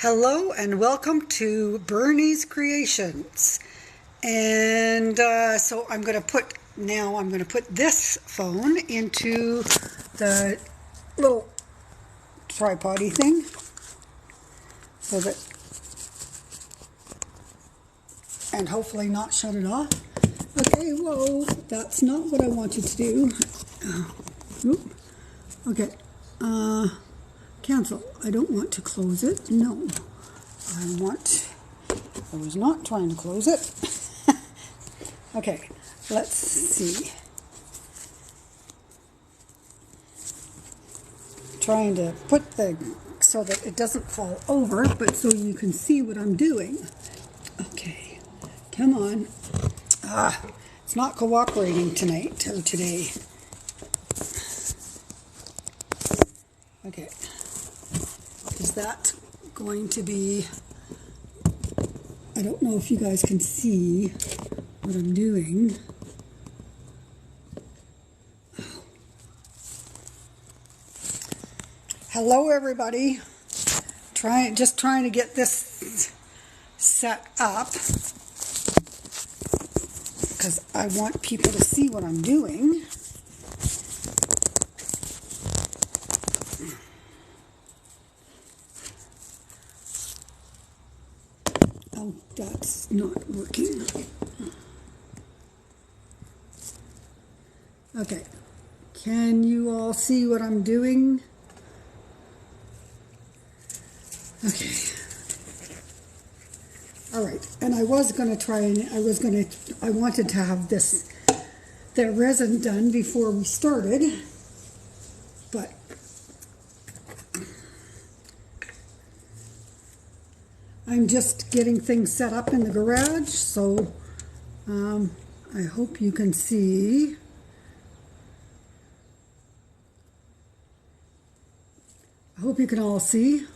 Hello and welcome to Bernie's Creations. And so I'm going to put this phone into the little tripod-y thing so that, and hopefully not shut it off. Okay, whoa, that's not what I wanted to do. Okay, cancel. I don't want to close it. No, I was not trying to close it. Okay, let's see. Trying to put so that it doesn't fall over, but so you can see what I'm doing. Okay, come on. It's not cooperating today. Okay, is that going to be, I don't know if you guys can see what I'm doing. Hello everybody, just trying to get this set up because I want people to see what I'm doing. Oh, that's not working. Okay, can you all see what I'm doing? Okay. All right, and I was going to try and I wanted to have the resin done before we started, but I'm just getting things set up in the garage, so I hope you can see. I hope you can all see.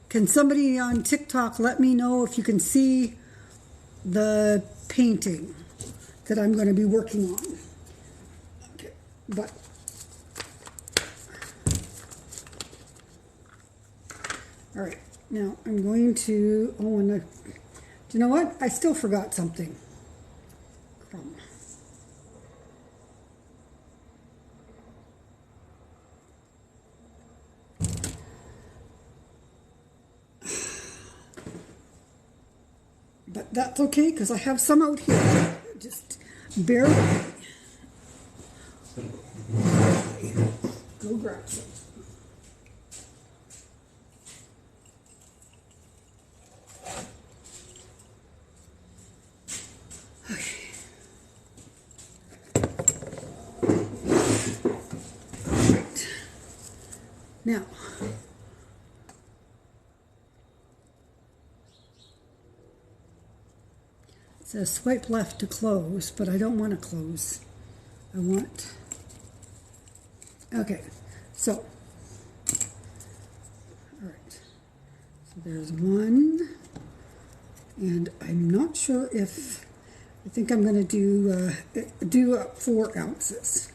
Can somebody on TikTok let me know if you can see the painting that I'm going to be working on? Okay, but all right, now I'm going to, do you know what? I still forgot something. Crumb. But that's okay, because I have some out here. Just bear with me. Go grab some. Okay. All right. Now, it says swipe left to close, but I don't want to close. I want, okay, so, all right, so there's one, and I'm not sure if, I think I'm going to do 4 ounces.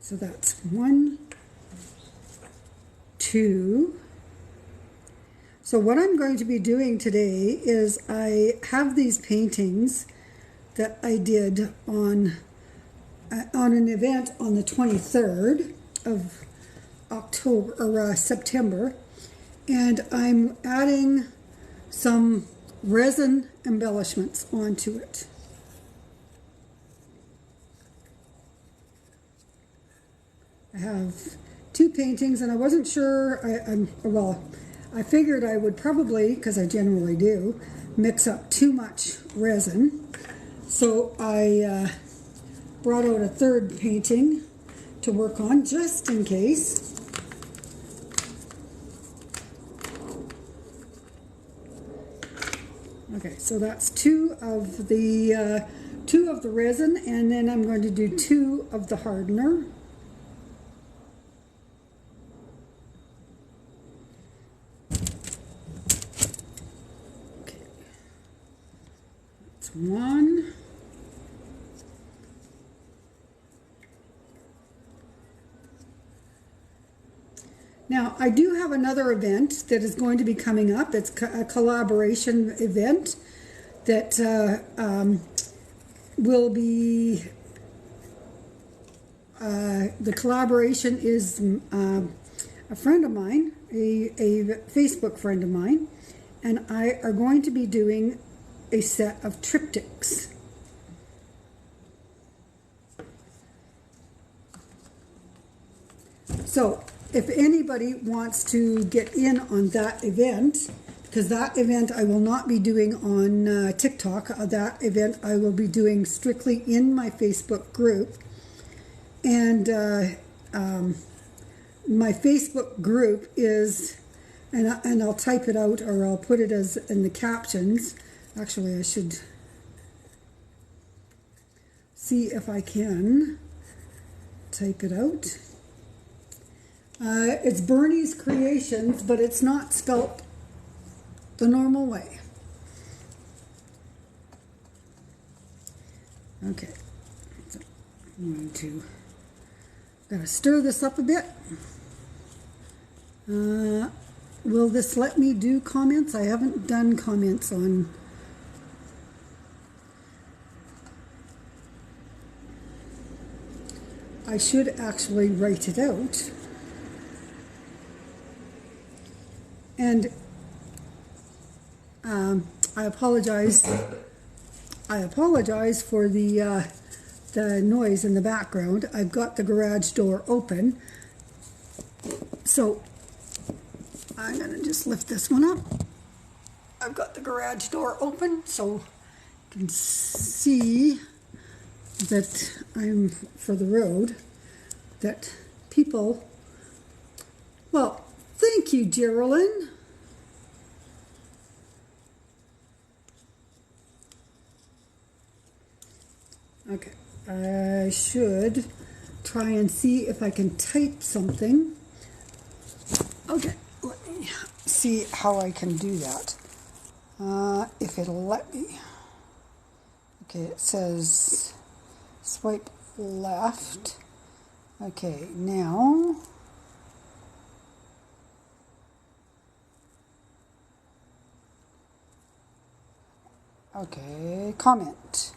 So that's 1, 2. So what I'm going to be doing today is I have these paintings that I did on an event on the 23rd of October or September, and I'm adding some resin embellishments onto it. I have 2 paintings, and I wasn't sure. I figured I would probably, because I generally do, mix up too much resin. So I brought out a 3rd painting to work on, just in case. Okay, so that's 2 of the resin, and then I'm going to do 2 of the hardener. One, Now, I do have another event that is going to be coming up. It's a collaboration event that will be, the collaboration is a friend of mine, a Facebook friend of mine, and I are going to be doing a set of triptychs. So, if anybody wants to get in on that event, because that event I will not be doing on TikTok, that event I will be doing strictly in my Facebook group. And my Facebook group is, and I'll type it out, or I'll put it as in the captions. Actually, I should see if I can type it out. It's Bernie's Creations, but it's not spelt the normal way. Okay, so I'm going to stir this up a bit. Will this let me do comments? I haven't done comments on. I should actually write it out. And I apologize. I apologize for the noise in the background. I've got the garage door open, so I'm gonna just lift this one up. I've got the garage door open, so you can see that I'm for the road. That people. Well. Thank you, Geraldine. Okay, I should try and see if I can type something. Okay, let me see how I can do that. If it'll let me. Okay, it says swipe left. Okay, now. Okay, comment.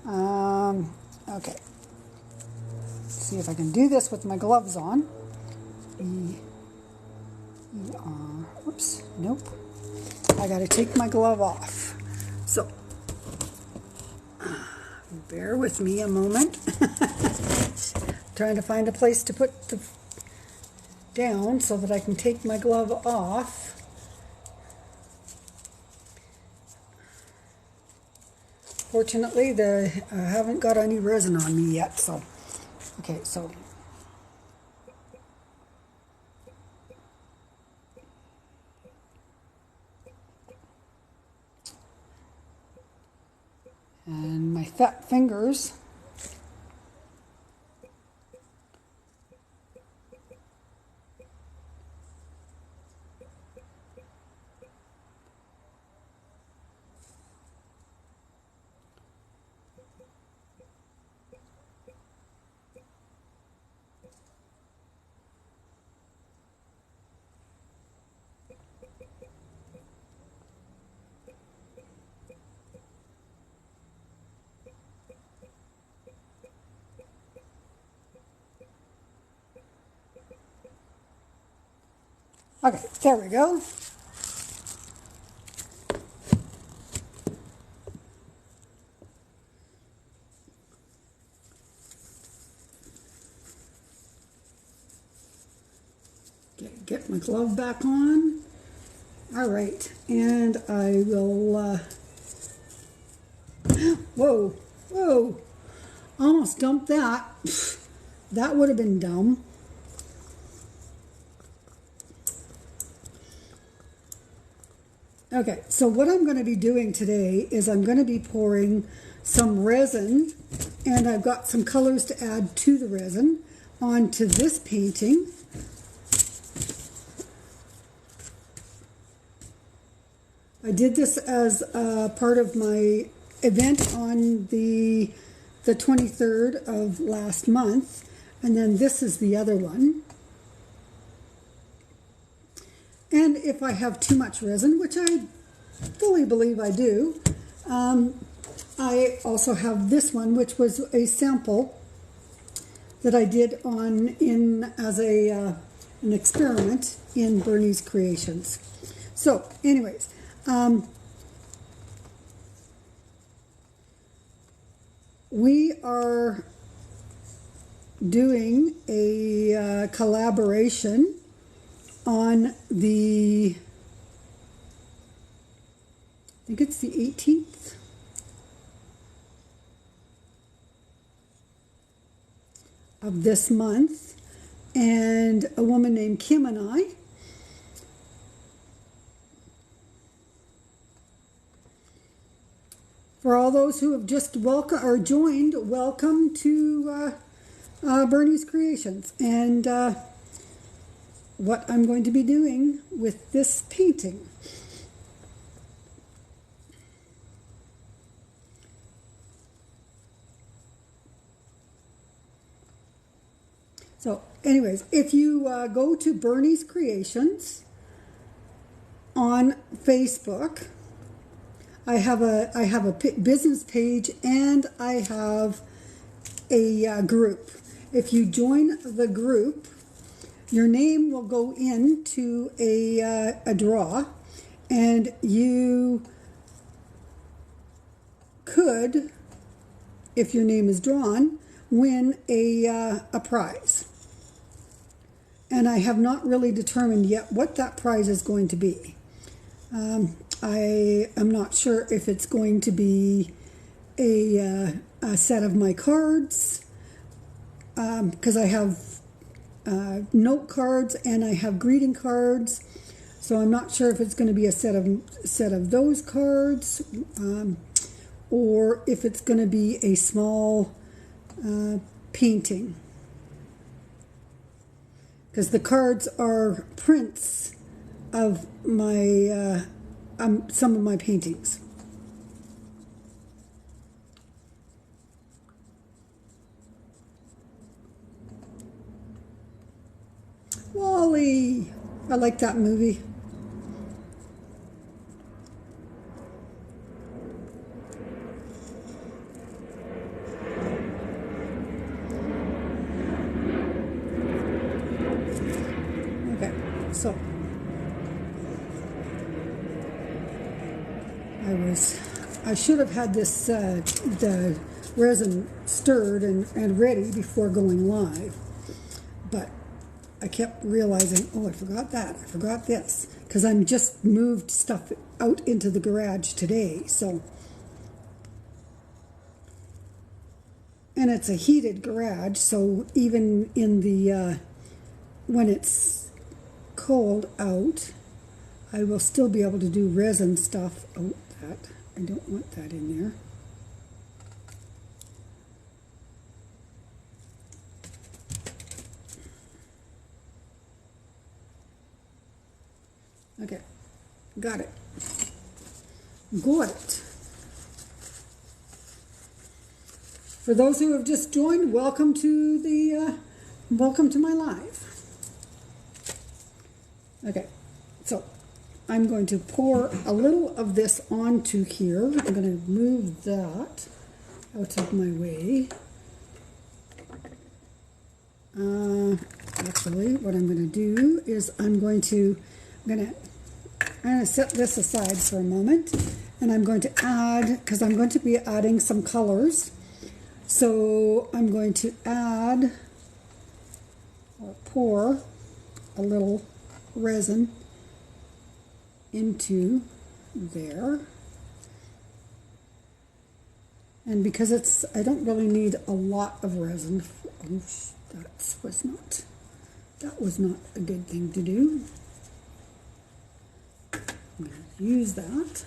Okay. Let's see if I can do this with my gloves on. Whoops, nope. I gotta take my glove off. So, bear with me a moment. Trying to find a place to put the down so that I can take my glove off. Fortunately, I haven't got any resin on me yet, so, okay, so. And my fat fingers. Okay, there we go. Okay, get my glove back on. All right, and I will, whoa, whoa, almost dumped that. That would have been dumb. Okay, so what I'm going to be doing today is I'm going to be pouring some resin, and I've got some colors to add to the resin onto this painting. I did this as part of my event on the 23rd of last month, and then this is the other one. And if I have too much resin, which I fully believe I do, I also have this one, which was a sample that I did as an experiment in Bernie's Creations. So, anyways, we are doing a collaboration on I think it's the 18th of this month, and a woman named Kim and I for all those who have just joined, welcome to Bernie's Creations, and what I'm going to be doing with this painting. So anyways, if you go to Bernie's Creations on Facebook, I have a business page, and I have a group. If you join the group, your name will go into a draw, and you could, if your name is drawn, win a prize. And I have not really determined yet what that prize is going to be. I am not sure if it's going to be a set of my cards, because I have note cards and I have greeting cards, so I'm not sure if it's going to be a set of those cards, or if it's going to be a small painting, because the cards are prints of my some of my paintings. Wall-E, I like that movie. Okay, so I should have had this the resin stirred and ready before going live, but I kept realizing, oh, I forgot that, I forgot this, because I'm just moved stuff out into the garage today, so, and it's a heated garage, so even in the when it's cold out, I will still be able to do resin stuff. Oh, that, I don't want that in there. Okay, got it. Got it. For those who have just joined, welcome to my live. Okay, so I'm going to pour a little of this onto here. I'm going to move that out of my way. Actually, what I'm going to do is I'm going to set this aside for a moment, and I'm going to add, because I'm going to be adding some colors. So I'm going to add or pour a little resin into there. And because I don't really need a lot of resin. Oh, that was not a good thing to do. I'm going to use that.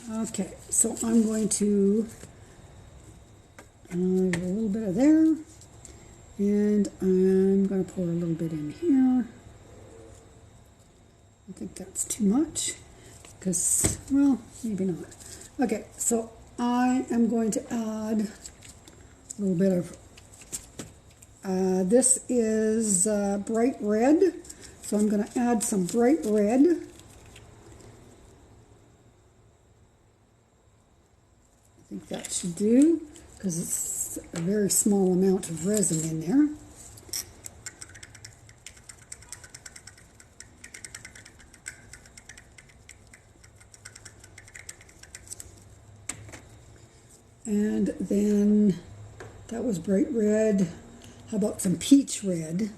Okay, so I'm going to a little bit of there, and I'm going to pour a little bit in here. I think that's too much, because, well, maybe not. Okay, so I am going to add a little bit of This is bright red, so I'm going to add some bright red. I think that should do, because it's a very small amount of resin in there. And then that was bright red. How about some peach red?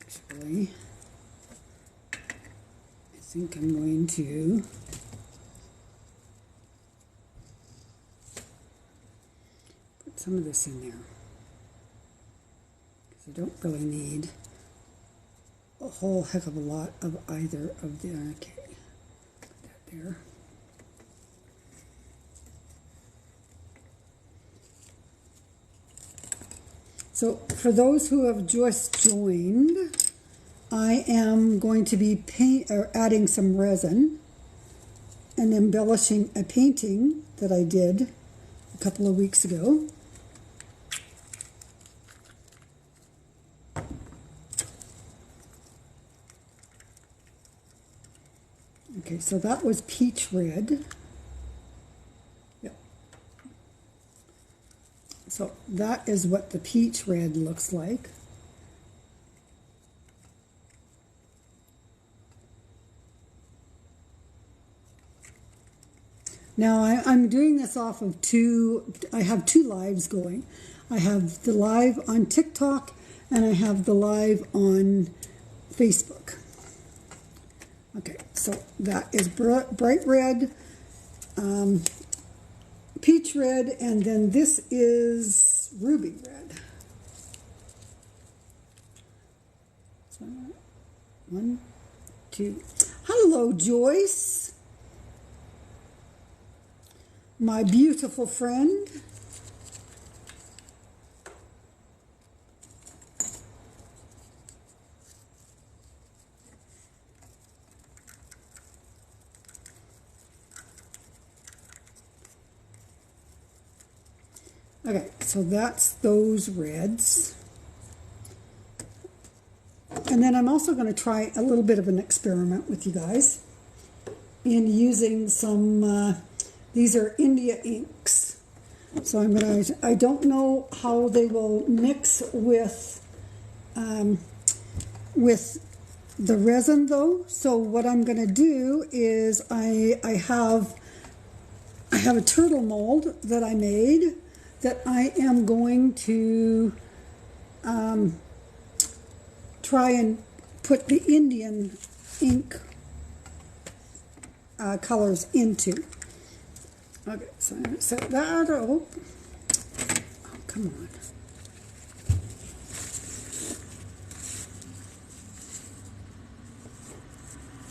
Actually, I think I'm going to put some of this in there, because I don't really need a whole heck of a lot of either of the, okay, put that there. So for those who have just joined, I am going to be adding some resin and embellishing a painting that I did a couple of weeks ago. Okay, so that was peach red. Yep. So that is what the peach red looks like. Now I'm doing this off of I have two lives going. I have the live on TikTok and I have the live on Facebook. Okay, so that is bright red, peach red, and then this is ruby red. So, 1, 2. Hello, Joyce, my beautiful friend. Okay, so that's those reds. And then I'm also going to try a little bit of an experiment with you guys in using some, these are India inks. So I don't know how they will mix with the resin though. So what I'm going to do is I have a turtle mold that I made that I am going to try and put the Indian ink colors into. Okay, so I'm going to set that up. Oh, come on.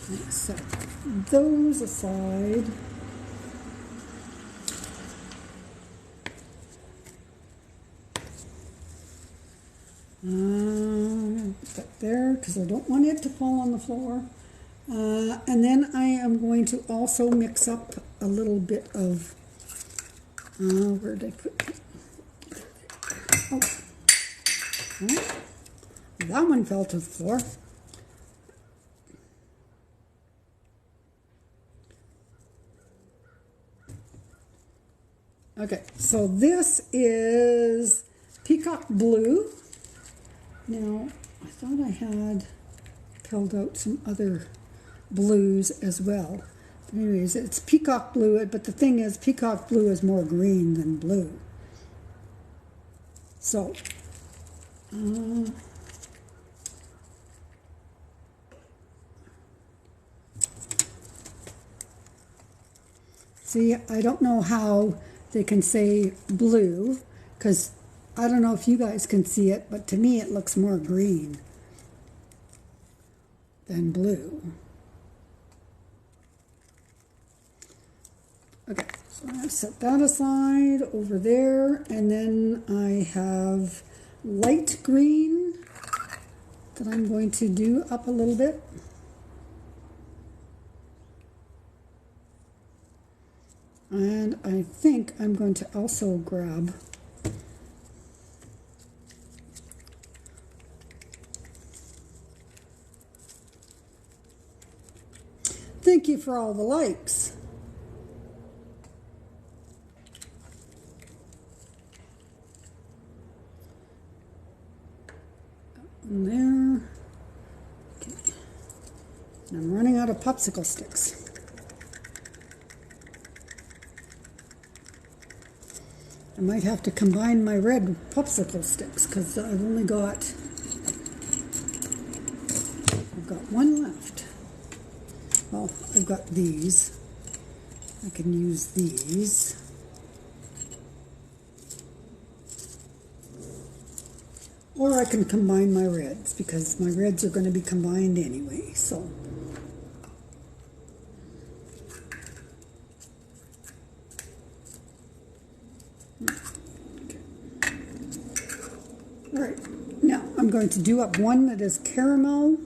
Let's set those aside. Put that there because I don't want it to fall on the floor. And then I am going to also mix up a little bit of, where did I put it? Oh, that one fell to the floor. Okay, so this is peacock blue. Now, I thought I had pulled out some other blues as well. But anyways, it's peacock blue, but the thing is, peacock blue is more green than blue. So, see, I don't know how they can say blue, because I don't know if you guys can see it, but to me it looks more green than blue. Okay, so I'm going to set that aside over there, and then I have light green that I'm going to do up a little bit. And I think I'm going to also grab thank you for all the likes. And there. Okay. And I'm running out of popsicle sticks. I might have to combine my red popsicle sticks because I've got one left. Well, I've got these. I can use these. Or I can combine my reds because my reds are going to be combined anyway, so. All right, now I'm going to do up one that is caramel.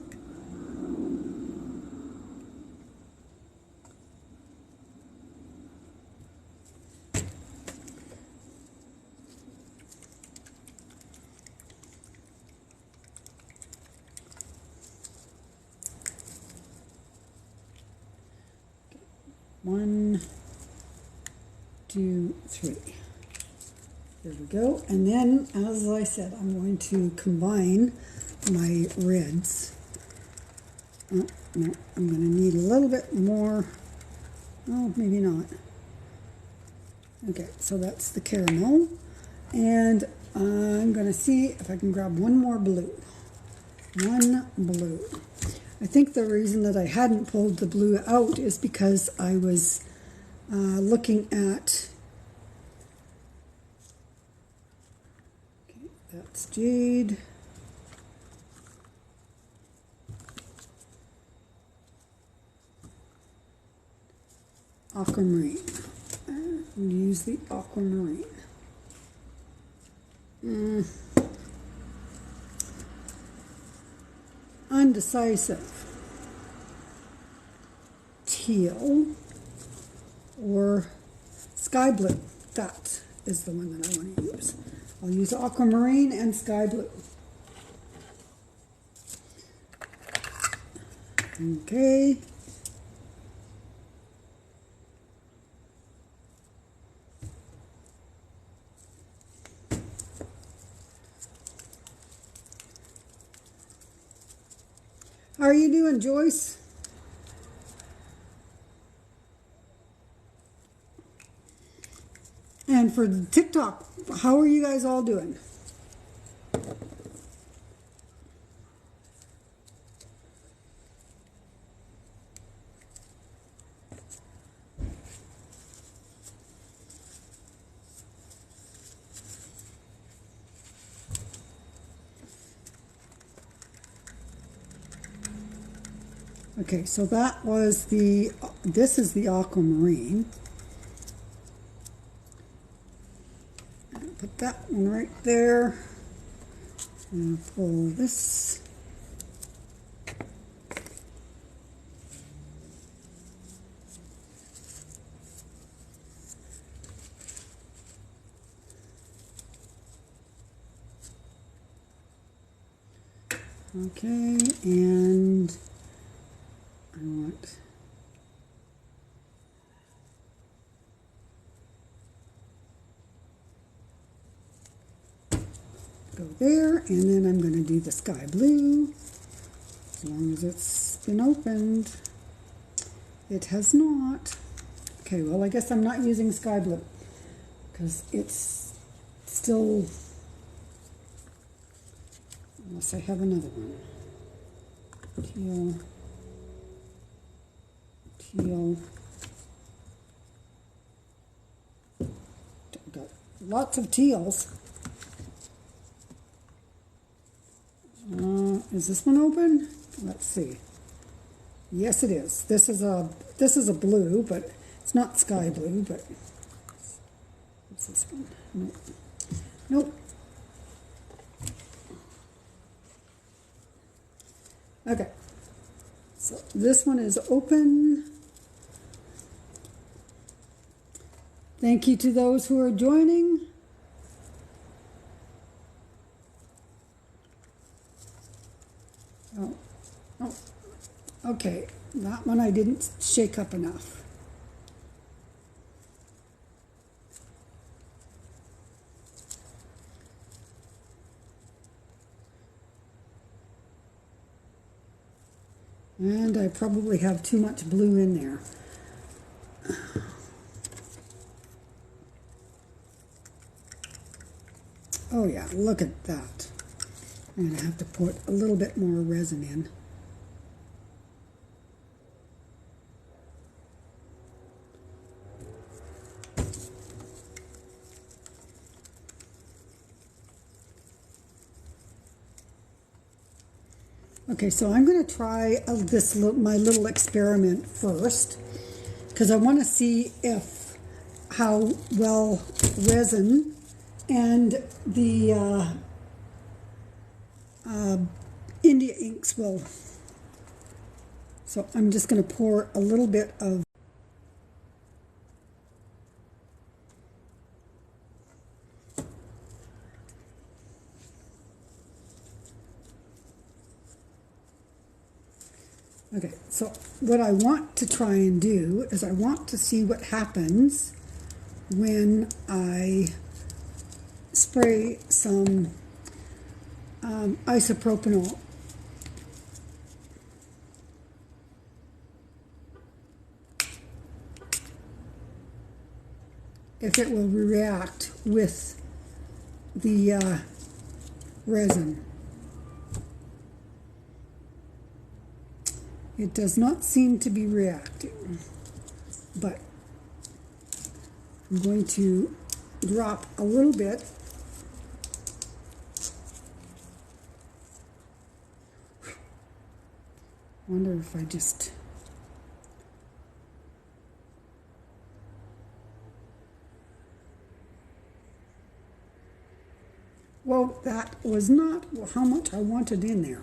One, two, three. There we go. And then, as I said, I'm going to combine my reds. Oh, no, I'm going to need a little bit more. Oh, maybe not. Okay, so that's the caramel. And I'm going to see if I can grab one more blue. One blue. I think the reason that I hadn't pulled the blue out is because I was looking at, okay, that's jade. Aquamarine. And use the aquamarine. Undecisive. Teal or sky blue. That is the one that I want to use. I'll use aquamarine and sky blue. Okay. How are you doing, Joyce? And for TikTok, how are you guys all doing? Okay, so that was this is the aquamarine. Put that one right there. And pull this. Okay, and I want go there, and then I'm going to do the sky blue as long as it's been opened. It has not. Okay, well, I guess I'm not using sky blue because it's still, unless I have another one. Teal. Got lots of teals. Is this one open? Let's see. Yes, it is. This is a blue, but it's not sky blue. But what's this one? Nope. Nope. Okay, so this one is open. Thank you to those who are joining. Oh, okay, that one I didn't shake up enough. And I probably have too much blue in there. Oh yeah, look at that. I'm going to have to put a little bit more resin in. Okay, so I'm going to try my little experiment first, because I want to see how well resin and the India inks will. So I'm just going to pour a little bit of. Okay, so what I want to try and do is I want to see what happens when I spray some isopropanol. If it will react with the resin. It does not seem to be reacting, but I'm going to drop a little bit. Wonder if I just... Well, that was not how much I wanted in there.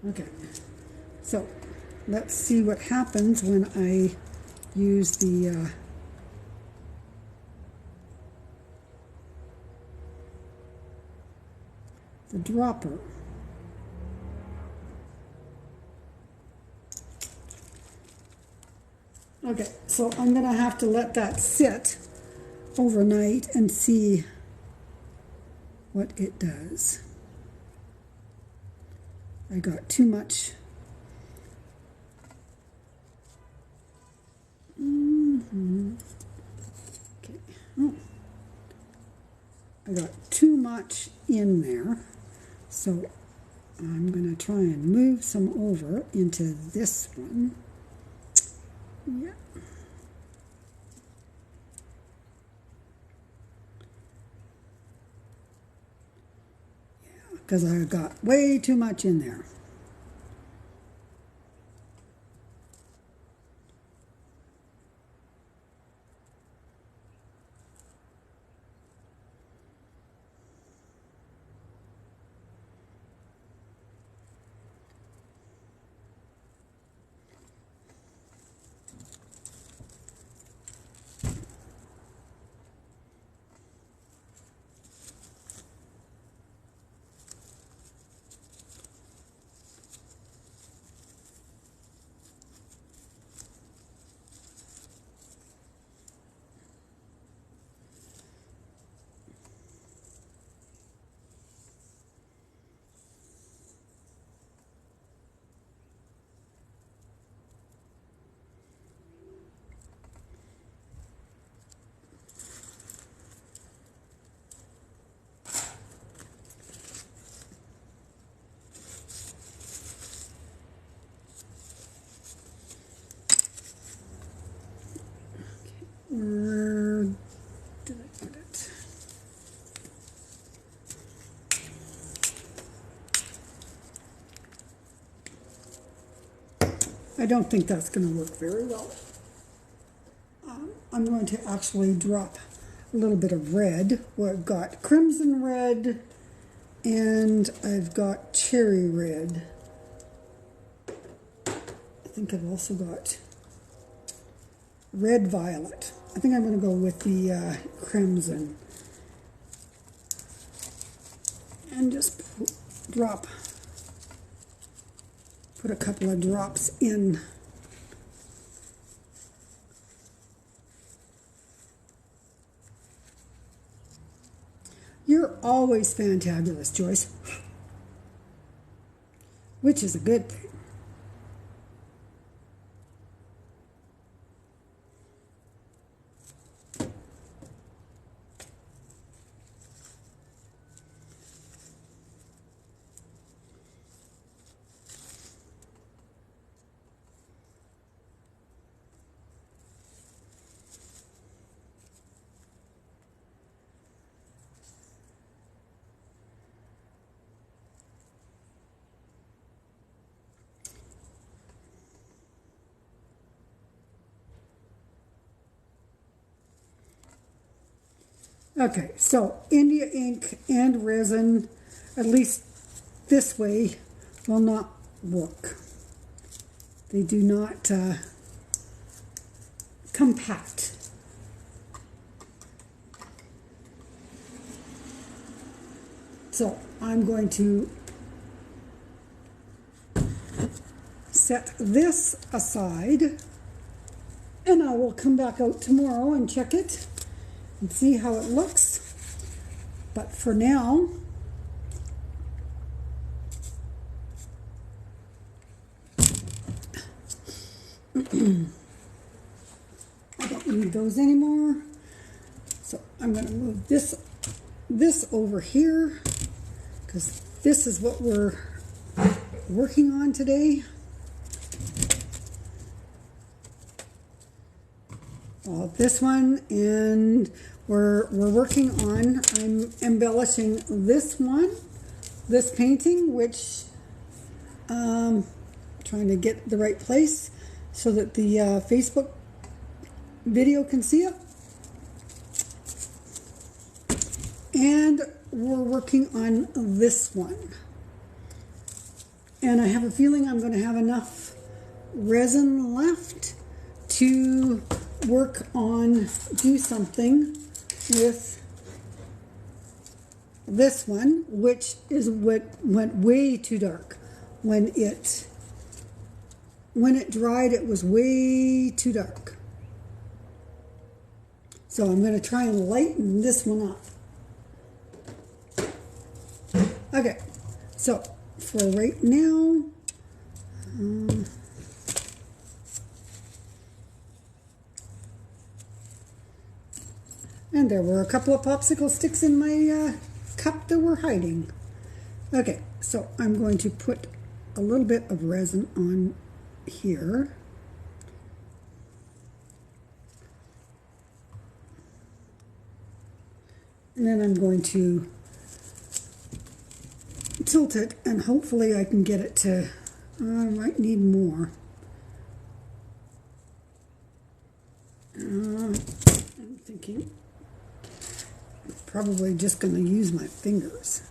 Okay, so let's see what happens when I use the dropper. Okay, so I'm going to have to let that sit overnight and see what it does. I got too much. Okay. Oh. I got too much in there, so I'm going to try and move some over into this one. Yeah. Because I got way too much in there. Where did I put it? I don't think that's going to work very well. I'm going to actually drop a little bit of red. Well, I've got crimson red and I've got cherry red. I think I've also got red violet. I think I'm going to go with the crimson. And just put a couple of drops in. You're always fantabulous, Joyce, which is a good thing. Okay, so India ink and resin, at least this way, will not work. They do not compact. So I'm going to set this aside, and I will come back out tomorrow and check it and see how it looks. But for now, I don't need those anymore. So I'm going to move this over here because this is what we're working on today. This one, and we're working on, I'm embellishing this one, this painting, which trying to get the right place so that the Facebook video can see it. And we're working on this one. And I have a feeling I'm going to have enough resin left to work on, do something with this one, which is what went way too dark. When it dried, it was way too dark. So I'm going to try and lighten this one up. Okay, so for right now, and there were a couple of popsicle sticks in my cup that were hiding. Okay, so I'm going to put a little bit of resin on here. And then I'm going to tilt it, and hopefully I can get it to, I might need more. I'm thinking I'm probably just going to use my fingers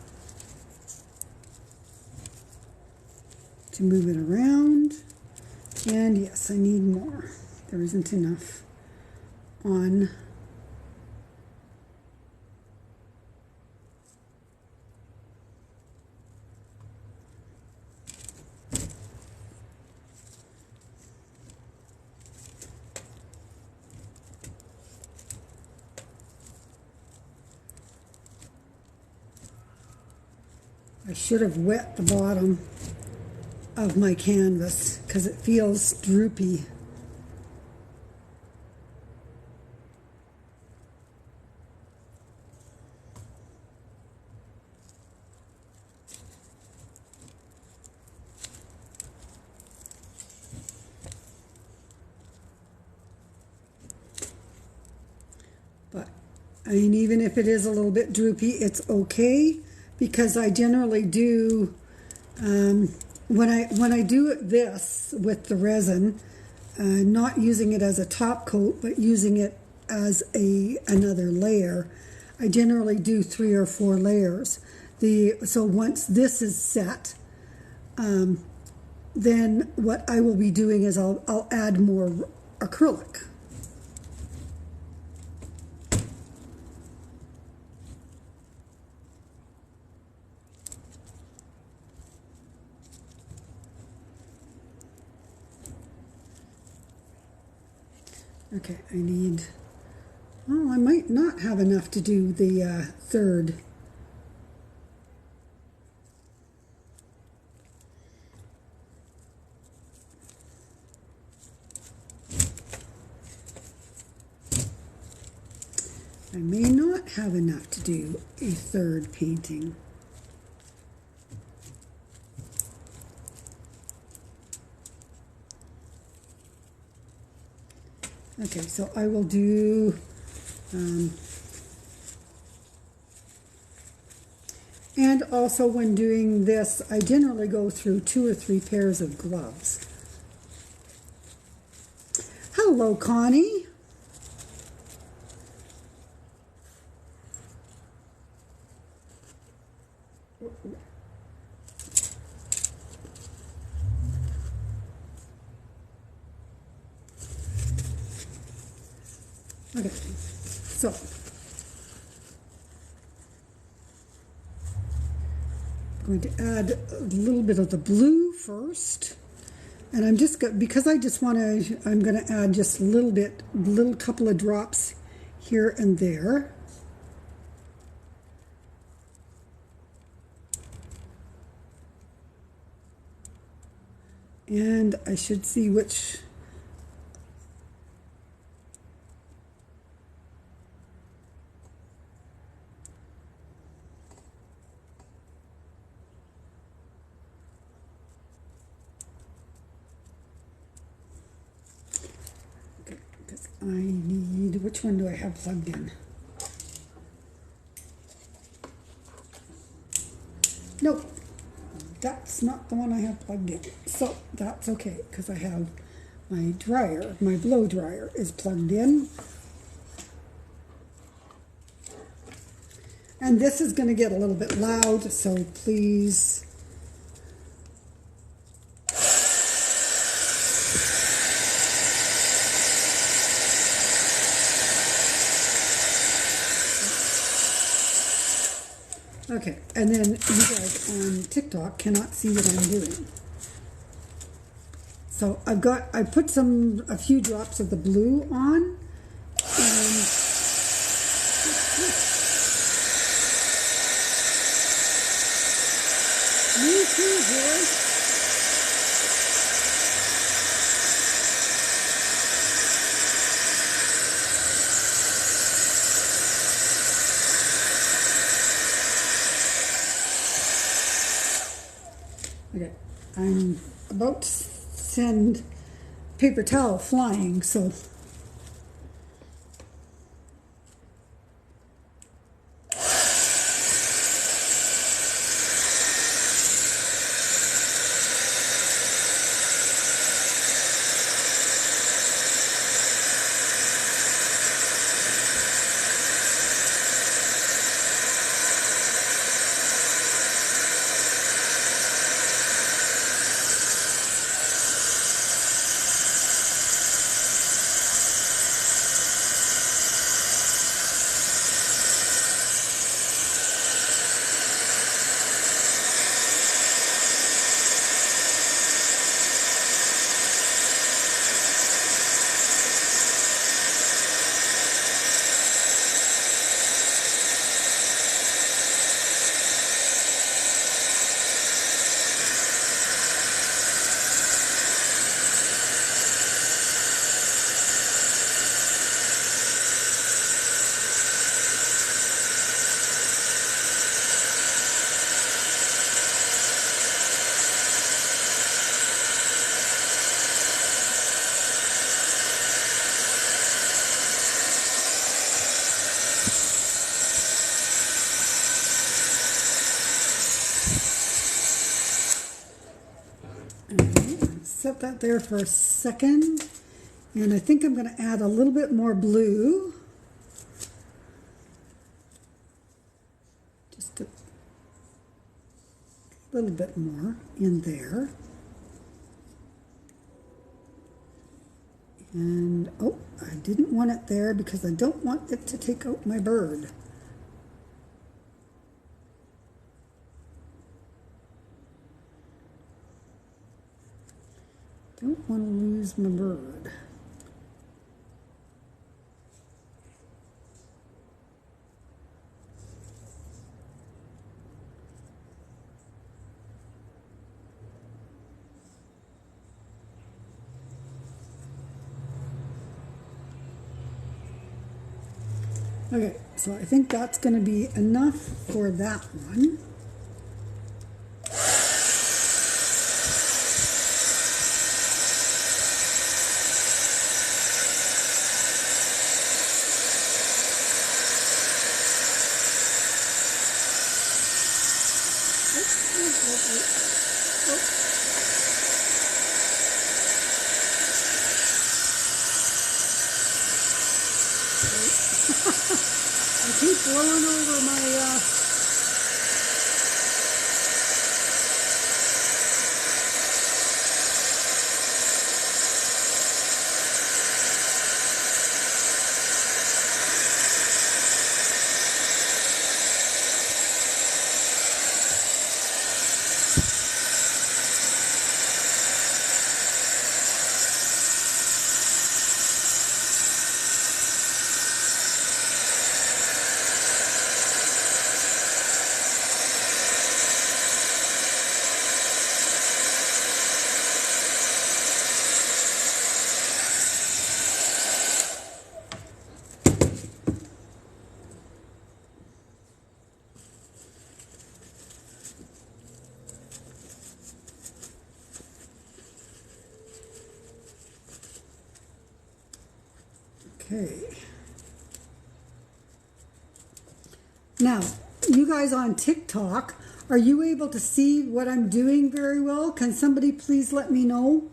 to move it around. And yes, I need more. There isn't enough on. I should have wet the bottom of my canvas because it feels droopy. But I mean, even if it is a little bit droopy, it's okay, because I generally do, when I do this with the resin, not using it as a top coat, but using it as another layer. I generally do 3 or 4 layers. So once this is set, then what I will be doing is I'll add more acrylic. Okay, I need, well, I might not have enough to do the third. I may not have enough to do a third painting. Okay, so I will do and also when doing this, I generally go through 2 or 3 pairs of gloves. Hello, Connie. Okay, so I'm going to add a little bit of the blue first, and I'm just because I just want to, I'm going to add just a little couple of drops here and there. And I should see which. I need, which one do I have plugged in? Nope, that's not the one I have plugged in. So that's okay, because I have my dryer, my blow dryer is plugged in. And this is going to get a little bit loud, so please. Okay, and then you guys on TikTok cannot see what I'm doing. So I put a few drops of the blue on, and me too, boy. Okay, I'm about to send paper towel flying, so set that there for a second, and I think I'm going to add a little bit more blue. Just a little bit more in there. And, oh, I didn't want it there because I don't want it to take out my bird. Don't want to lose my bird. Okay, so I think that's going to be enough for that one. I keep blowing over my Okay. Now, you guys on TikTok, are you able to see what I'm doing very well? Can somebody please let me know?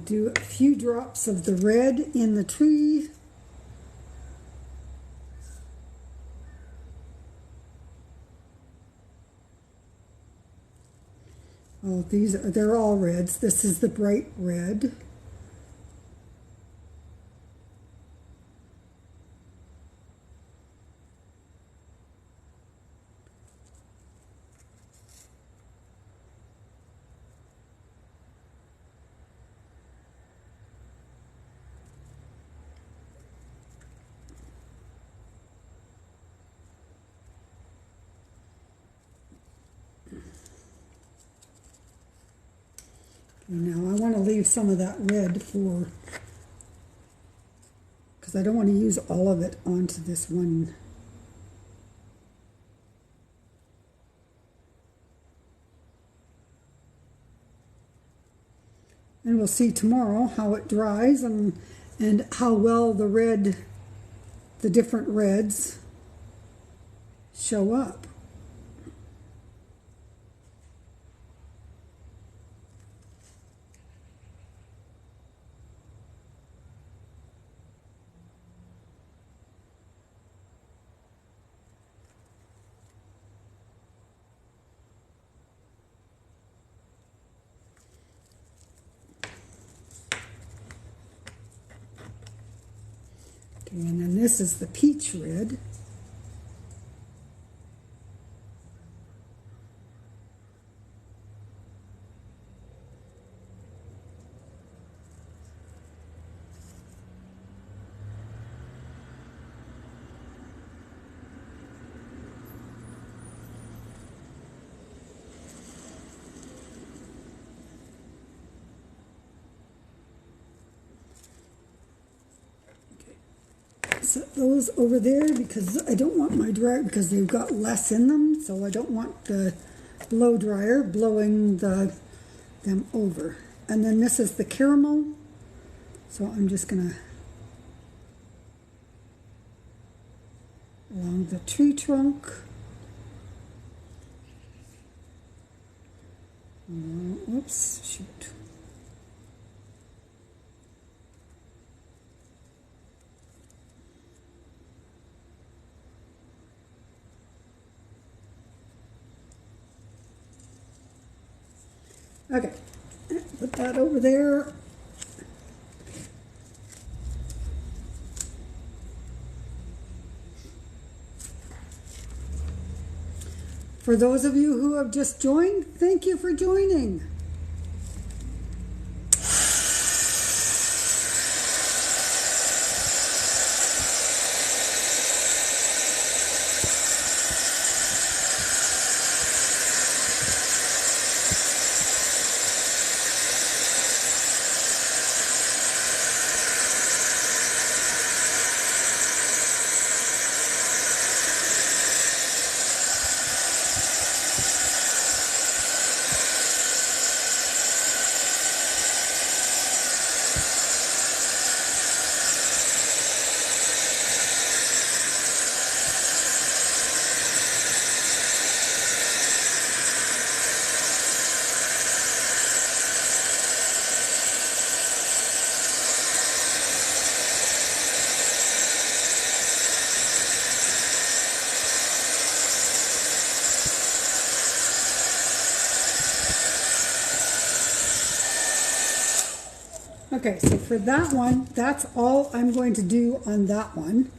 Do a few drops of the red in the tree. Oh, they're all reds. This is the bright red. Now I want to leave some of that red for, because I don't want to use all of it onto this one. And we'll see tomorrow how it dries and how well the different reds show up. And then this is the peach red. Set those over there because I don't want my dryer, because they've got less in them, so I don't want the blow dryer blowing them over. And then this is the caramel, so I'm just gonna along the tree trunk. Whoops, shoot. Okay, put that over there. For those of you who have just joined, thank you for joining. Okay, so for that one, that's all I'm going to do on that one.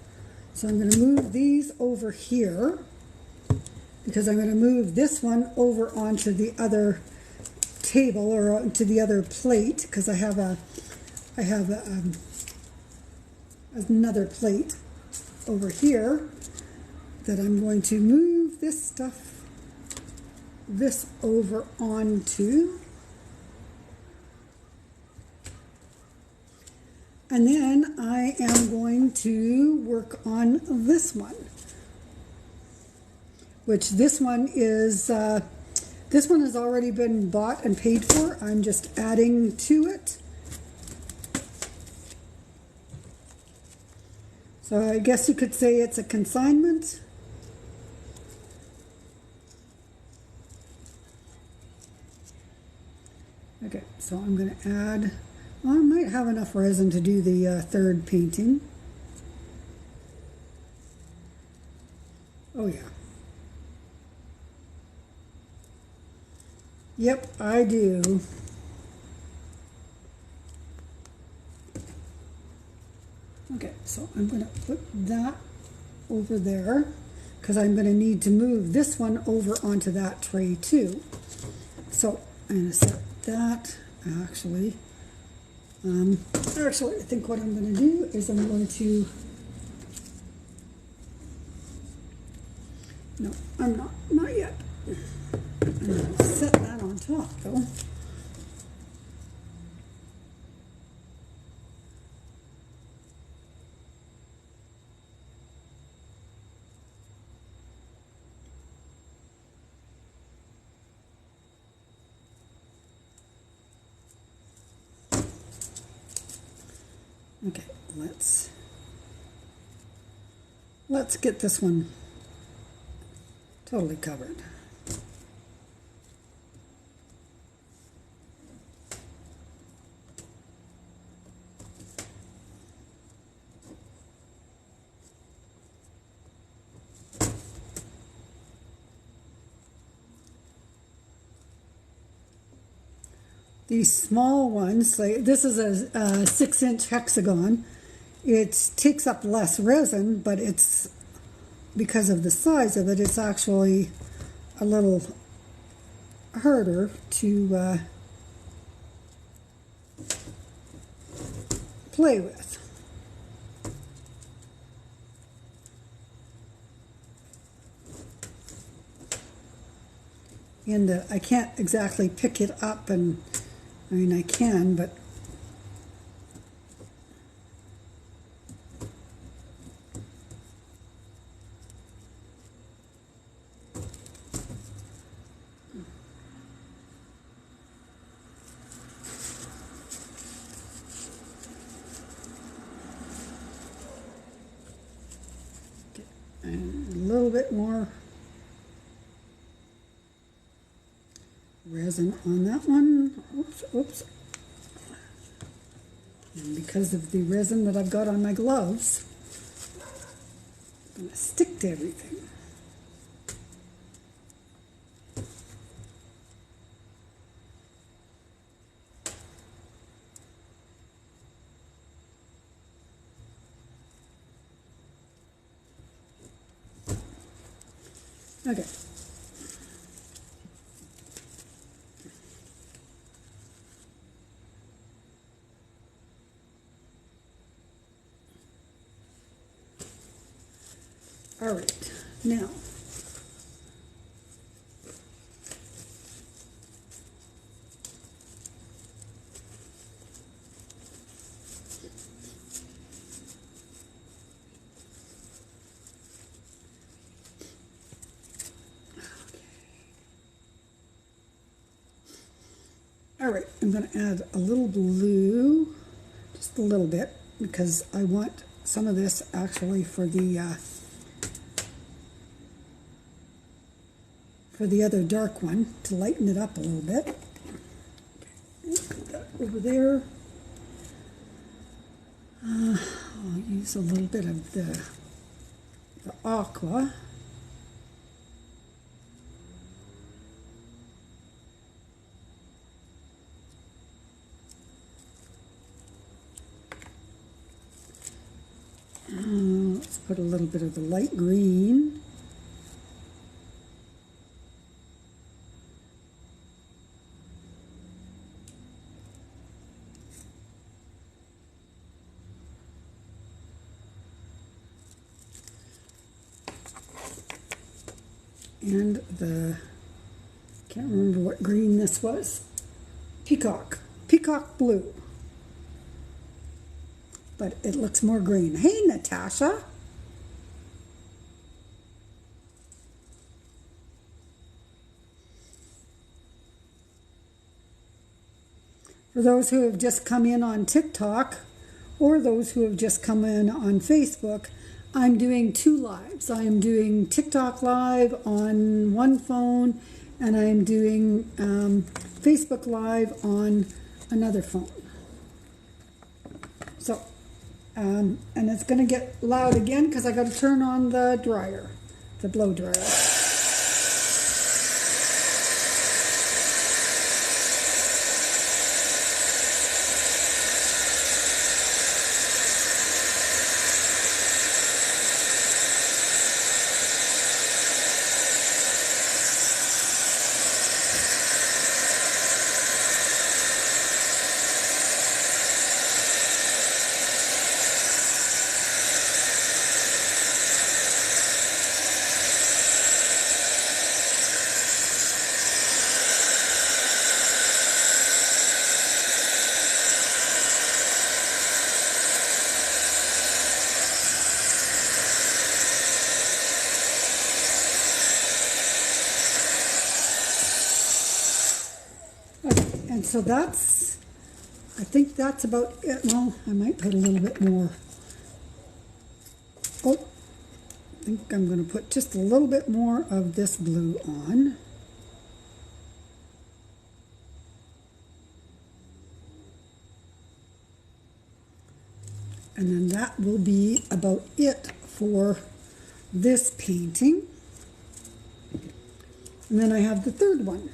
So I'm going to move these over here because I'm going to move this one over onto the other table or onto the other plate because I have another plate over here that I'm going to move this over onto. And then I am going to work on this one, which this one has already been bought and paid for. I'm just adding to it. So I guess you could say it's a consignment. Okay, so I'm going to add. Well, I might have enough resin to do the third painting. Oh yeah. Yep, I do. Okay, so I'm going to put that over there because I'm going to need to move this one over onto that tray too. So I'm going to set that actually. Actually, I think what I'm going to do is I'm going to, no, I'm not yet. I'm going to set that on top though. Okay, let's get this one totally covered. These small ones, like this is a 6-inch hexagon, it takes up less resin, but it's because of the size of it, it's actually a little harder to play with. And I can't exactly pick it up, and I mean I can, but a little bit more resin on that one. Oops, oops. And because of the resin that I've got on my gloves, I'm going to stick to everything. Okay. All right, now all right, I'm going to add a little blue, just a little bit, because I want some of this actually for the other dark one, to lighten it up a little bit. Put that over there. I'll use a little bit of the aqua. Let's put a little bit of the light green. And the, can't remember what green this was, peacock blue. But it looks more green. Hey, Natasha. For those who have just come in on TikTok, or those who have just come in on Facebook, I'm doing 2 lives. I am doing TikTok live on one phone, and I'm doing Facebook live on another phone. So, and it's going to get loud again because I got to turn on the dryer, the blow dryer. And so that's, I think that's about it. Well, I might put a little bit more. Oh, I think I'm going to put just a little bit more of this blue on. And then that will be about it for this painting. And then I have the third one.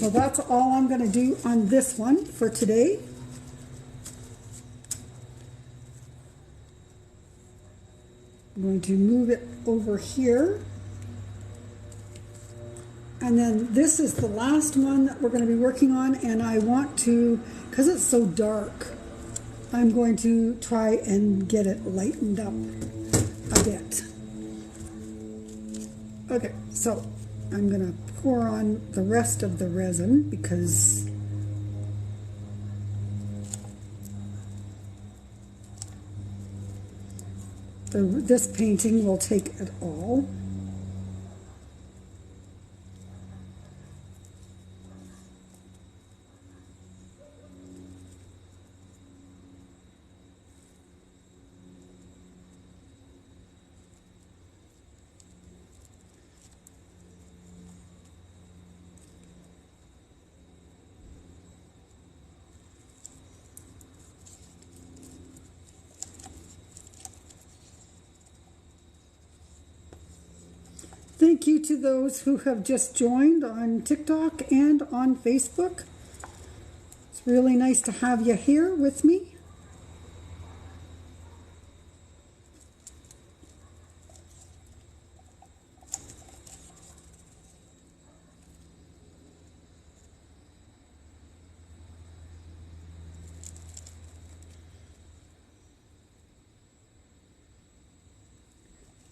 So that's all I'm going to do on this one for today. I'm going to move it over here. And then this is the last one that we're going to be working on, and I want to, because it's so dark, I'm going to try and get it lightened up a bit. Okay, so I'm going to pour on the rest of the resin because this painting will take it all. Thank you to those who have just joined on TikTok and on Facebook. It's really nice to have you here with me.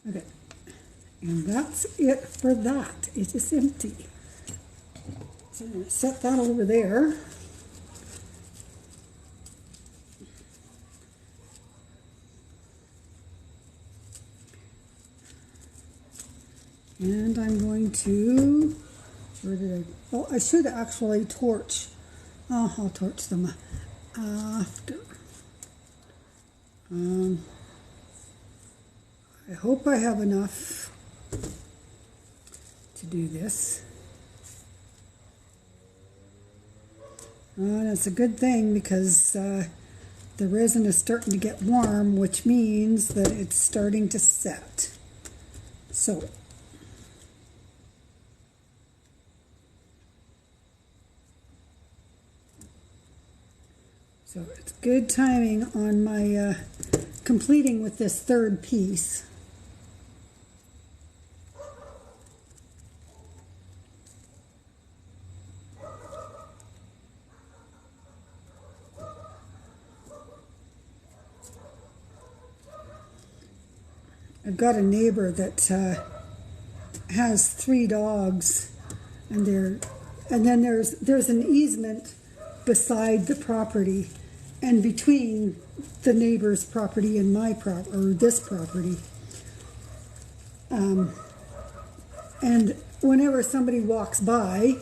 Okay. And that's it for that. It is empty. So I'm going to set that over there. And I'm going to, where did I, oh, I should actually torch. Oh, I'll torch them after. I hope I have enough to do this. And it's a good thing because the resin is starting to get warm, which means that it's starting to set. So it's good timing on my completing with this third piece. I've got a neighbor that has 3 dogs, and then there's an easement beside the property, and between the neighbor's property and my this property. And whenever somebody walks by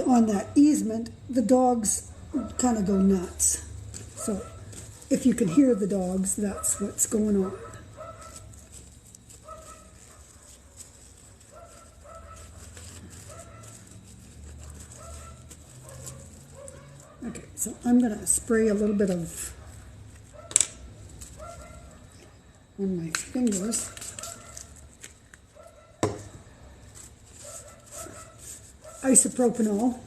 on that easement, the dogs kind of go nuts. So if you can hear the dogs, that's what's going on. Okay, so I'm going to spray a little bit of on my fingers. Isopropanol.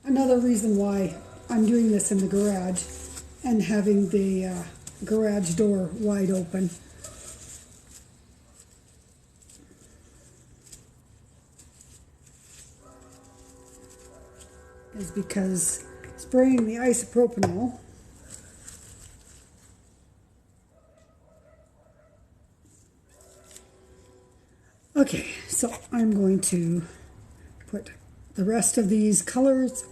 Another reason why I'm doing this in the garage and having the garage door wide open. Is because spraying the isopropanol okay, so I'm going to put the rest of these colors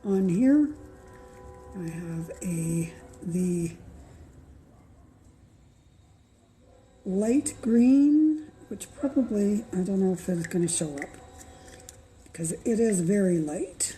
on here. I have the light green, which probably, I don't know if it's going to show up because it is very light.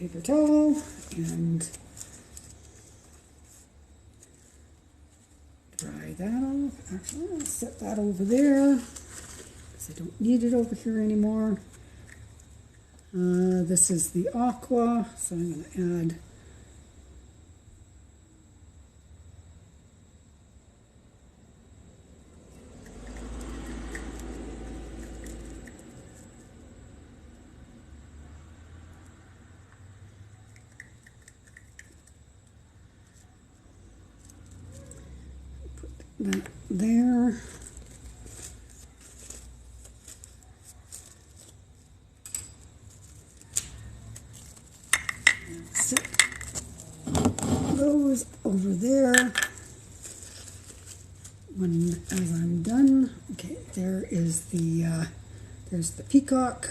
paper towel and dry that off. Actually, I'll set that over there because I don't need it over here anymore. This is the aqua, so I'm going to add that there. Set those over there. As I'm done, okay, there is the there's the peacock.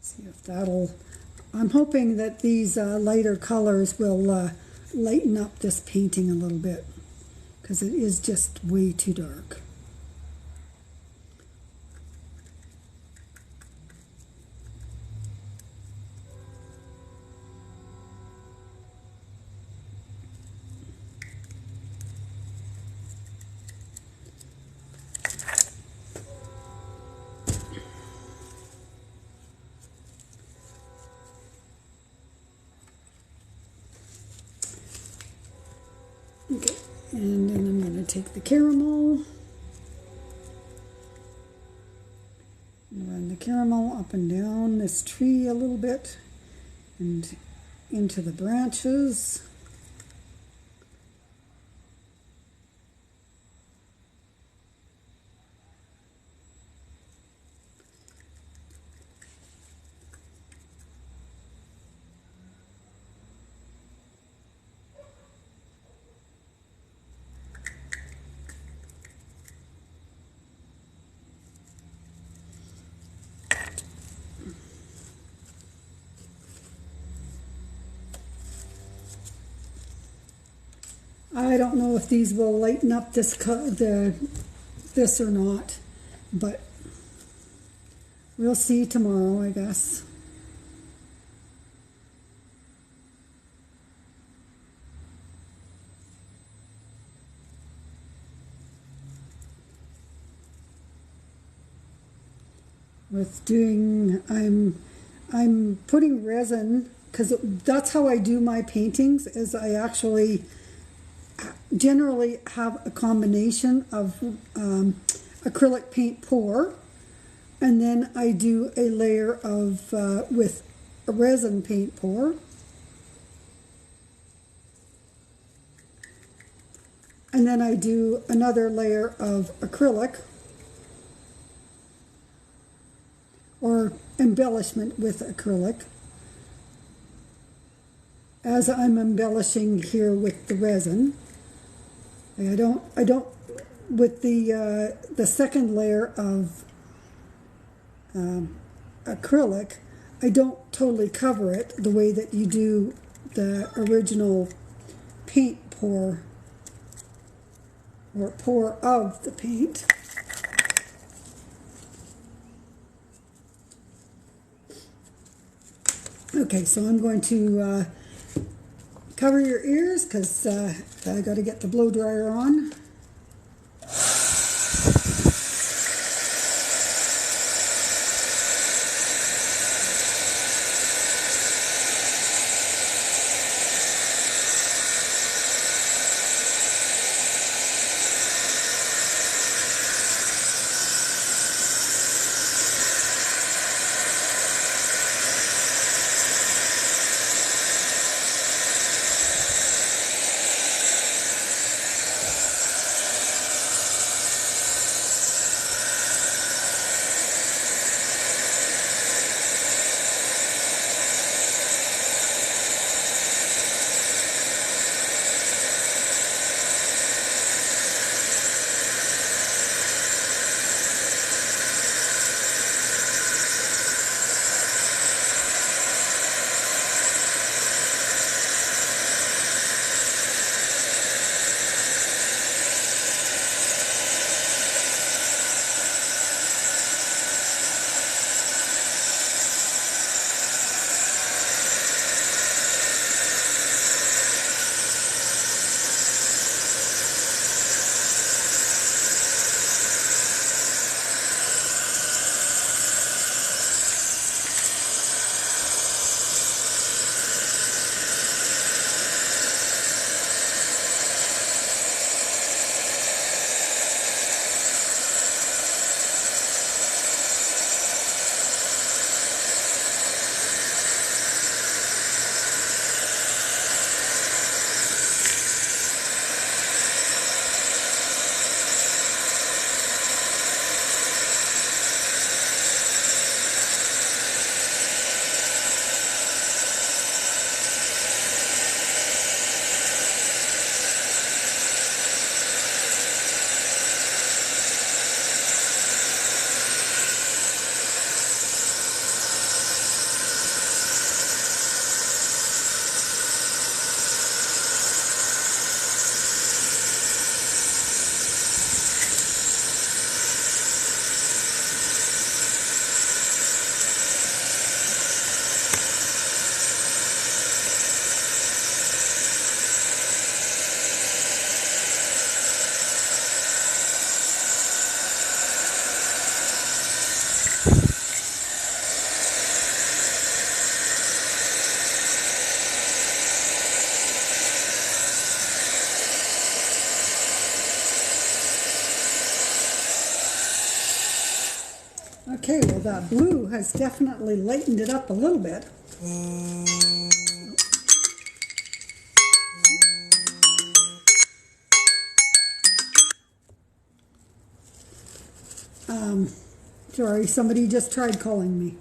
See if that'll, I'm hoping that these lighter colors will lighten up this painting a little bit because it is just way too dark. Okay, and then I'm going to take the caramel and run the caramel up and down this tree a little bit and into the branches. I don't know if these will lighten up this or not, but we'll see tomorrow, I guess. With doing, I'm putting resin because that's how I do my paintings. Is I actually generally have a combination of acrylic paint pour, and then I do a layer of with a resin paint pour, and then I do another layer of acrylic or embellishment with acrylic as I'm embellishing here with the resin. I don't with the second layer of acrylic, I don't totally cover it the way that you do the original paint pour or pour of the paint. Okay, so I'm going to cover your ears because I got to get the blow dryer on. Okay, well that blue has definitely lightened it up a little bit. Sorry, somebody just tried calling me.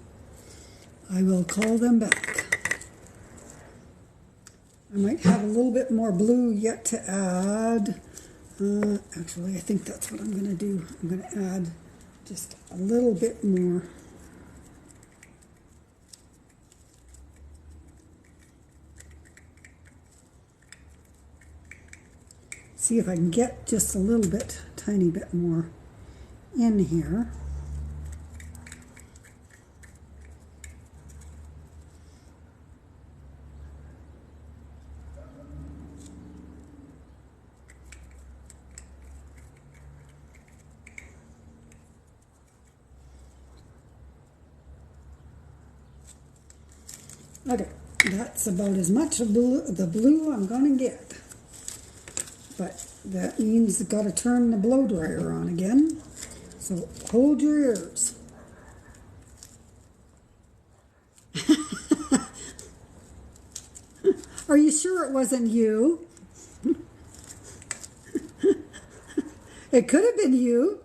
I will call them back. I might have a little bit more blue yet to add. Actually, I think that's what I'm going to do. I'm going to add just a little bit more. See if I can get just a little bit, tiny bit more in here. Okay, that's about as much of the blue I'm going to get. But that means I've got to turn the blow dryer on again. So hold your ears. Are you sure it wasn't you? It could have been you.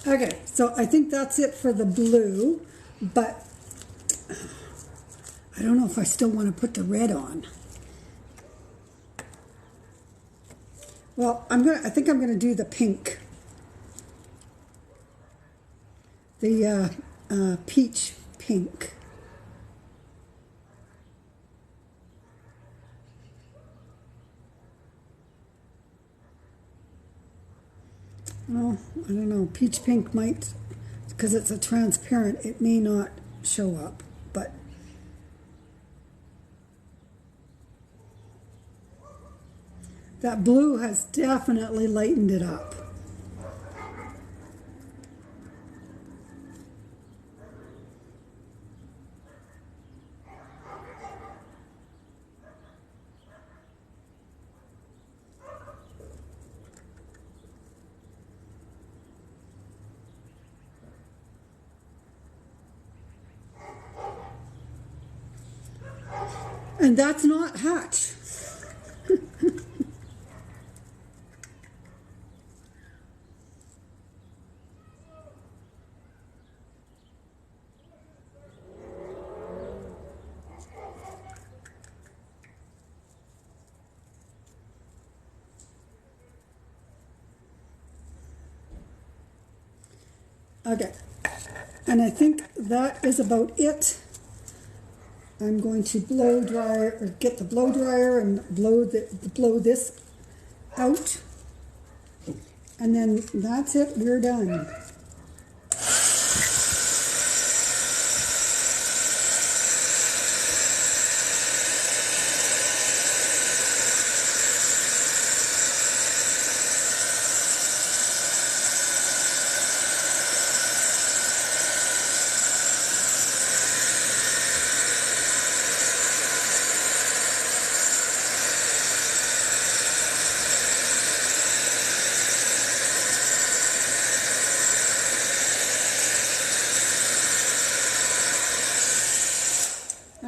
Okay, so I think that's it for the blue, but I don't know if I still want to put the red on. Well, I think I'm gonna do the pink, the peach pink. Well, I don't know. Peach pink might, because it's a transparent, it may not show up, but that blue has definitely lightened it up. And that's not Hatch. Okay, and I think that is about it. I'm going to blow dry, or get the blow dryer and blow this out, and then that's it. We're done.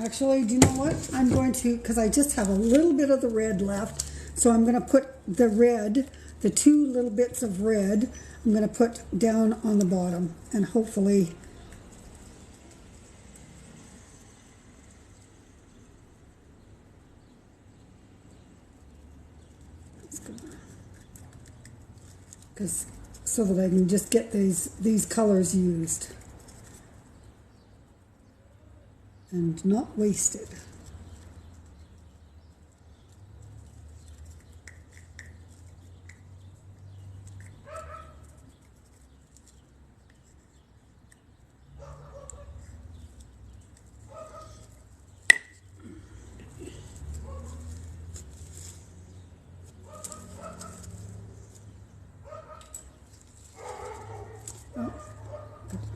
Actually, do you know what? I'm going to, because I just have a little bit of the red left, so I'm going to put the red, the two little bits of red, I'm going to put down on the bottom, and hopefully because so that I can just get these colors used and not wasted.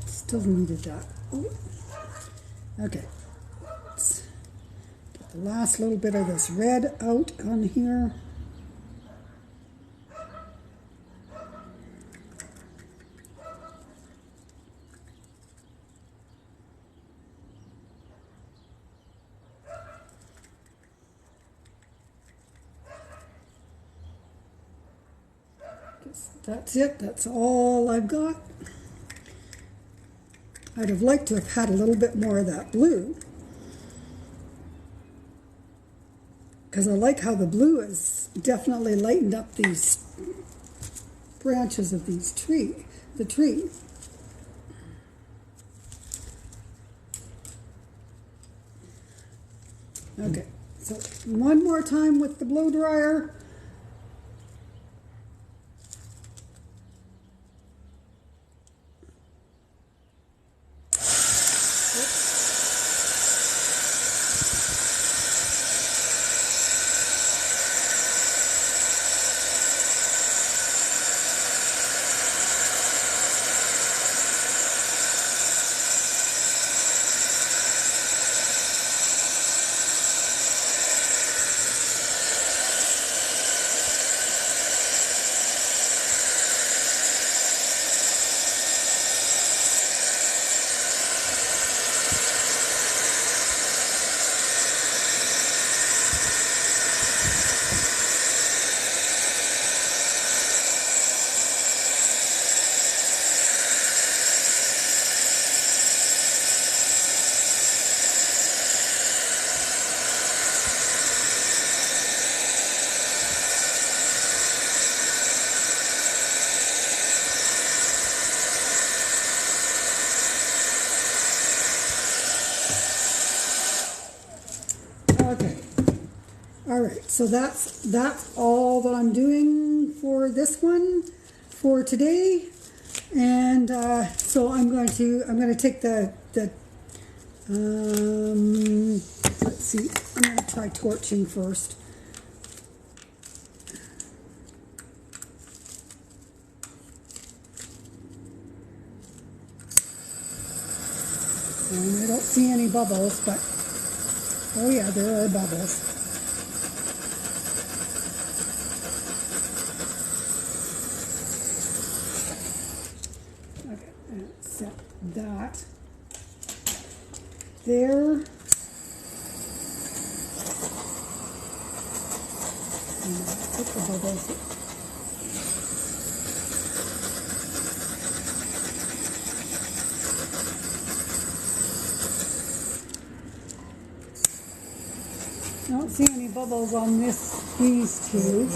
Still needed that. Oh. Okay. Let's get the last little bit of this red out on here. That's it. That's all I've got. I'd have liked to have had a little bit more of that blue, because I like how the blue has definitely lightened up these branches of the tree. Okay, so one more time with the blow dryer. Okay. All right. So that's all that I'm doing for this one for today. And so I'm going to take the let's see. I'm going to try torching first. And I don't see any bubbles, but oh yeah, there are bubbles. Okay, and set that there. And put the bubbles. I don't see any bubbles on these two,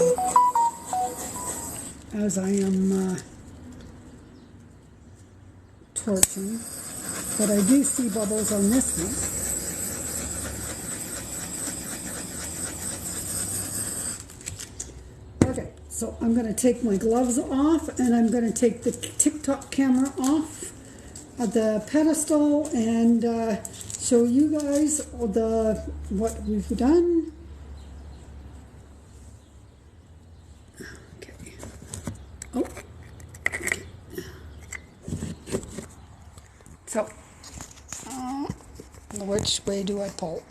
as I am torching, but I do see bubbles on this one. Okay, so I'm going to take my gloves off, and I'm going to take the TikTok camera off of the pedestal and show you guys what we've done. Okay. Oh. Okay. So, which way do I pull?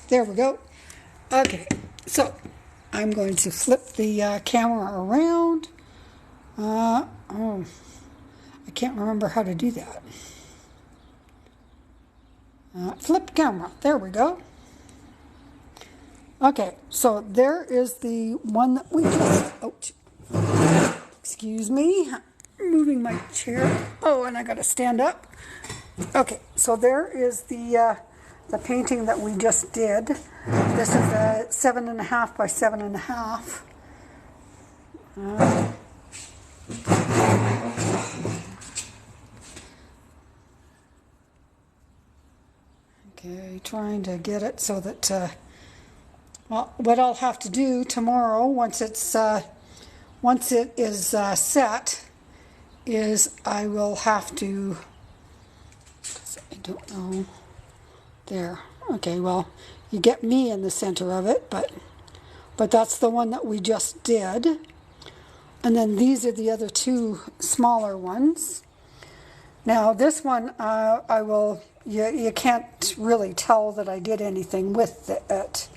There we go. Okay. So, I'm going to flip the camera around. Oh, I can't remember how to do that. Flip camera. There we go. Okay, so there is the one that we just... Oh, excuse me. Moving my chair. Oh, and I got to stand up. Okay, so there is the the painting that we just did. This is a 7.5 by 7.5. Okay, trying to get it so that, well, what I'll have to do tomorrow, once it is set, is I will have to, I don't know, there. Okay, well, you get me in the center of it, but that's the one that we just did. And then these are the other two smaller ones. Now this one, I will, you can't really tell that I did anything with it.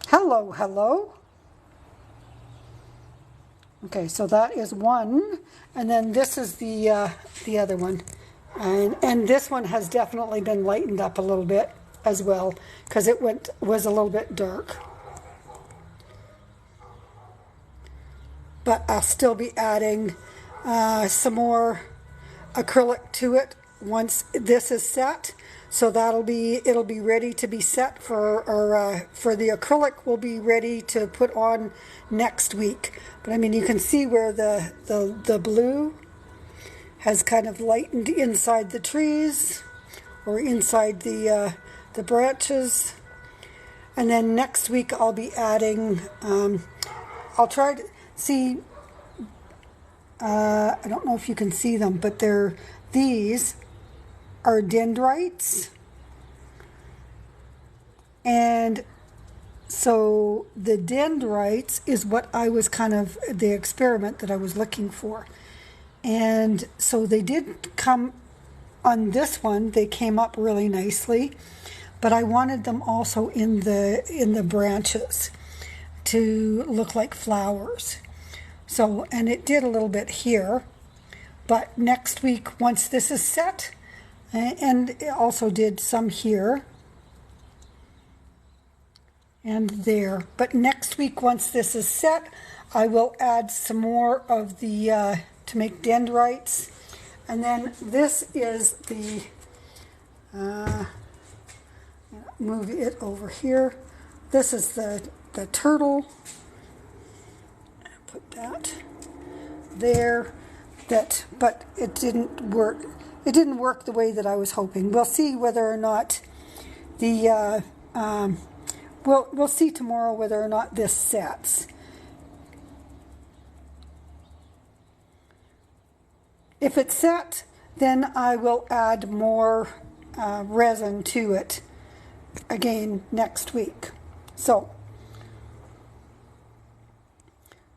Hello, hello. Okay, so that is one, and then this is the other one, and this one has definitely been lightened up a little bit as well, because it was a little bit dark. But I'll still be adding some more acrylic to it once this is set. So it'll be ready to be set for the acrylic will be ready to put on next week. But I mean, you can see where the blue has kind of lightened inside the trees or inside the branches. And then next week I'll be adding, I'll try to see, I don't know if you can see them, but these are dendrites. And so the dendrites is what I was kind of the experiment that I was looking for. And so they did come on this one, they came up really nicely, but I wanted them also in the branches to look like flowers. So, and it did a little bit here, but next week, once this is set, and it also did some here and there. But next week, once this is set, I will add some more of the, to make dendrites. And then this is the, move it over here. This is the turtle. Put that there. But it didn't work. It didn't work the way that I was hoping. We'll see whether or not the we'll see tomorrow whether or not this sets. If it's set, then I will add more resin to it again next week. So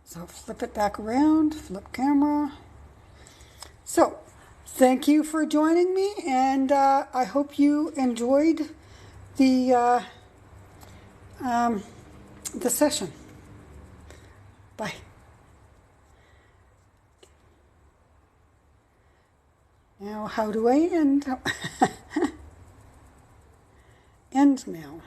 flip it back around, flip camera. So thank you for joining me, and I hope you enjoyed the session. Bye. Now, how do I end? End now.